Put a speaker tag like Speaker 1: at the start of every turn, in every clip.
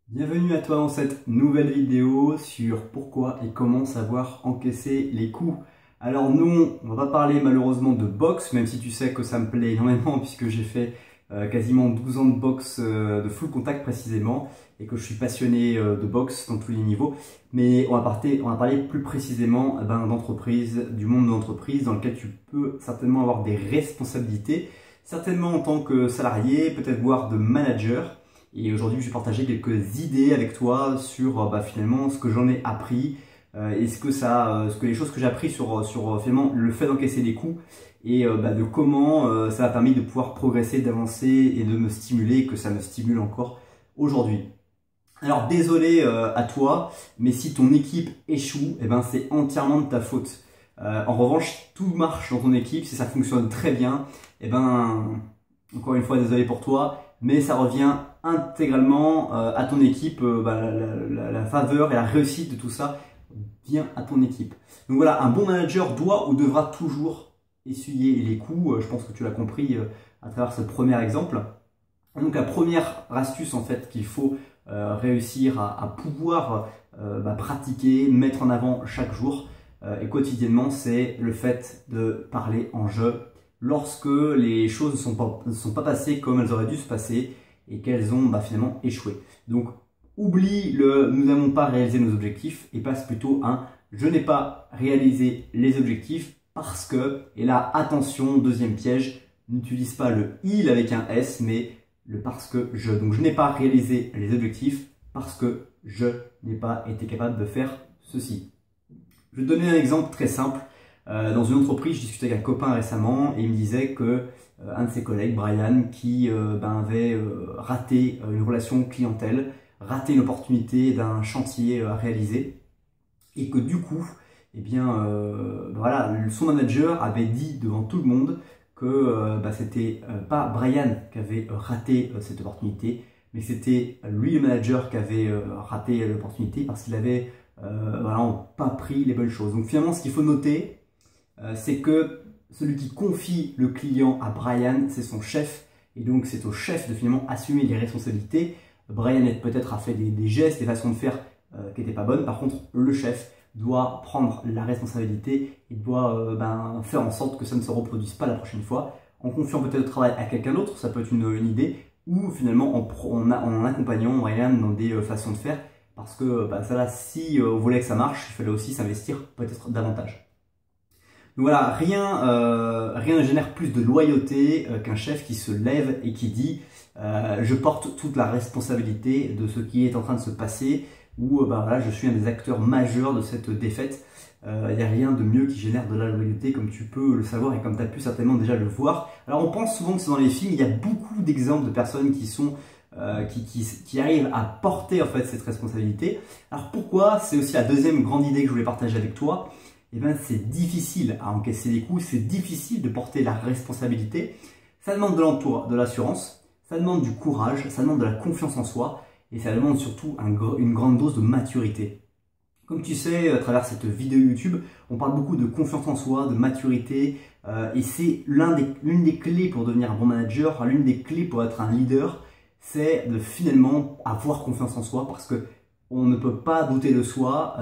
Speaker 1: Bienvenue à toi dans cette nouvelle vidéo sur pourquoi et comment savoir encaisser les coups. Alors nous, on va pas parler malheureusement de boxe, même si tu sais que ça me plaît énormément puisque j'ai fait quasiment 12 ans de boxe, de full contact précisément, et que je suis passionné de boxe dans tous les niveaux. Mais on va parler plus précisément d'entreprise, du monde de l'entreprise dans lequel tu peux certainement avoir des responsabilités, certainement en tant que salarié, peut-être voire de manager. Et aujourd'hui, je vais partager quelques idées avec toi sur finalement ce que j'en ai appris et ce que les choses que j'ai appris sur finalement le fait d'encaisser des coups et de comment ça m'a permis de pouvoir progresser, d'avancer et de me stimuler, que ça me stimule encore aujourd'hui. Alors désolé à toi, mais si ton équipe échoue, c'est entièrement de ta faute. En revanche, tout marche dans ton équipe, si ça fonctionne très bien, encore une fois désolé pour toi, mais ça revient intégralement à ton équipe, la faveur et la réussite de tout ça vient à ton équipe. Donc voilà, un bon manager doit ou devra toujours essuyer les coups, je pense que tu l'as compris à travers ce premier exemple. Donc la première astuce en fait qu'il faut réussir à pouvoir pratiquer, mettre en avant chaque jour et quotidiennement, c'est le fait de parler en jeu lorsque les choses ne sont pas passées comme elles auraient dû se passer et qu'elles ont finalement échoué. Donc oublie le nous n'avons pas réalisé nos objectifs et passe plutôt un je n'ai pas réalisé les objectifs parce que, et là attention, deuxième piège, n'utilise pas le il avec un S mais le parce que je. Donc je n'ai pas réalisé les objectifs parce que je n'ai pas été capable de faire ceci. Je vais te donner un exemple très simple. Dans une entreprise, je discutais avec un copain récemment et il me disait que un de ses collègues, Brian, qui avait raté une relation clientèle, raté une opportunité d'un chantier à réaliser et que du coup, son manager avait dit devant tout le monde que c'était pas Brian qui avait raté cette opportunité, mais c'était lui le manager qui avait raté l'opportunité parce qu'il avait pas pris les bonnes choses. Donc finalement, ce qu'il faut noter, c'est que celui qui confie le client à Brian, c'est son chef, et donc c'est au chef de finalement assumer les responsabilités. Brian peut-être a fait des gestes, des façons de faire qui n'étaient pas bonnes. Par contre, le chef doit prendre la responsabilité et doit faire en sorte que ça ne se reproduise pas la prochaine fois, en confiant peut-être le travail à quelqu'un d'autre, ça peut être une idée, ou finalement en accompagnant Brian dans des façons de faire, parce que si on voulait que ça marche, il fallait aussi s'investir peut-être davantage. Donc voilà, rien ne génère plus de loyauté qu'un chef qui se lève et qui dit je porte toute la responsabilité de ce qui est en train de se passer, ou je suis un des acteurs majeurs de cette défaite. Il n'y a rien de mieux qui génère de la loyauté, comme tu peux le savoir et comme tu as pu certainement déjà le voir. Alors on pense souvent que c'est dans les films, il y a beaucoup d'exemples de personnes qui arrivent à porter en fait cette responsabilité. Alors pourquoi? C'est aussi la deuxième grande idée que je voulais partager avec toi. C'est difficile à encaisser les coups, c'est difficile de porter la responsabilité. Ça demande de l'assurance, ça demande du courage, ça demande de la confiance en soi et ça demande surtout une grande dose de maturité. Comme tu sais, à travers cette vidéo YouTube, on parle beaucoup de confiance en soi, de maturité et c'est l'une des clés pour devenir un bon manager, l'une des clés pour être un leader, c'est de finalement avoir confiance en soi parce que on ne peut pas douter de soi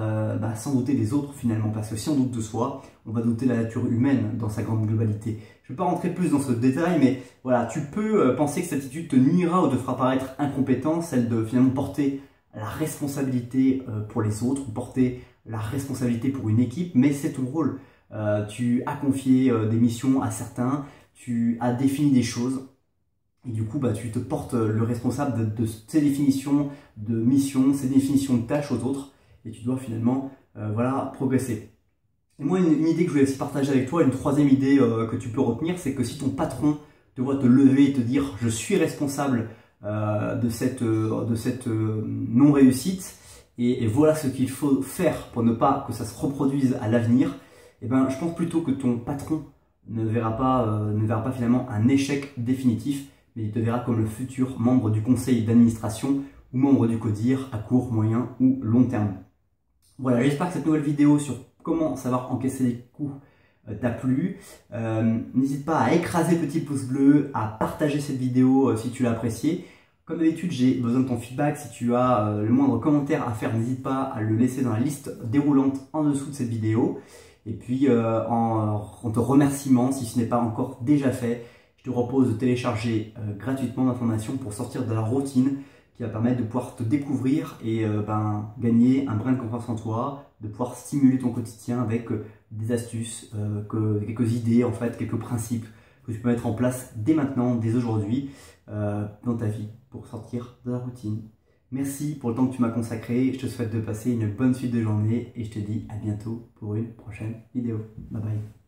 Speaker 1: sans douter des autres finalement, parce que si on doute de soi, on va douter de la nature humaine dans sa grande globalité. Je ne vais pas rentrer plus dans ce détail, mais voilà, tu peux penser que cette attitude te nuira ou te fera paraître incompétent, celle de finalement porter la responsabilité pour les autres, ou porter la responsabilité pour une équipe, mais c'est ton rôle. Tu as confié des missions à certains, tu as défini des choses, et du coup, tu te portes le responsable de ces définitions de mission, ces définitions de tâches aux autres, et tu dois finalement progresser. Et moi, une idée que je voulais aussi partager avec toi, une troisième idée que tu peux retenir, c'est que si ton patron te voit te lever et te dire « je suis responsable de cette non-réussite, et voilà ce qu'il faut faire pour ne pas que ça se reproduise à l'avenir », je pense plutôt que ton patron ne verra pas finalement un échec définitif, mais il te verra comme le futur membre du conseil d'administration ou membre du CODIR à court, moyen ou long terme. Voilà, j'espère que cette nouvelle vidéo sur comment savoir encaisser les coups t'a plu. N'hésite pas à écraser le petit pouce bleu, à partager cette vidéo si tu l'as appréciée. Comme d'habitude, j'ai besoin de ton feedback. Si tu as le moindre commentaire à faire, n'hésite pas à le laisser dans la liste déroulante en dessous de cette vidéo. Et puis, en te remerciement, si ce n'est pas encore déjà fait, je te propose de télécharger gratuitement l'information pour sortir de la routine qui va permettre de pouvoir te découvrir et gagner un brin de confiance en toi, de pouvoir stimuler ton quotidien avec des astuces, quelques idées, en fait, quelques principes que tu peux mettre en place dès maintenant, dès aujourd'hui, dans ta vie pour sortir de la routine. Merci pour le temps que tu m'as consacré. Je te souhaite de passer une bonne suite de journée et je te dis à bientôt pour une prochaine vidéo. Bye bye.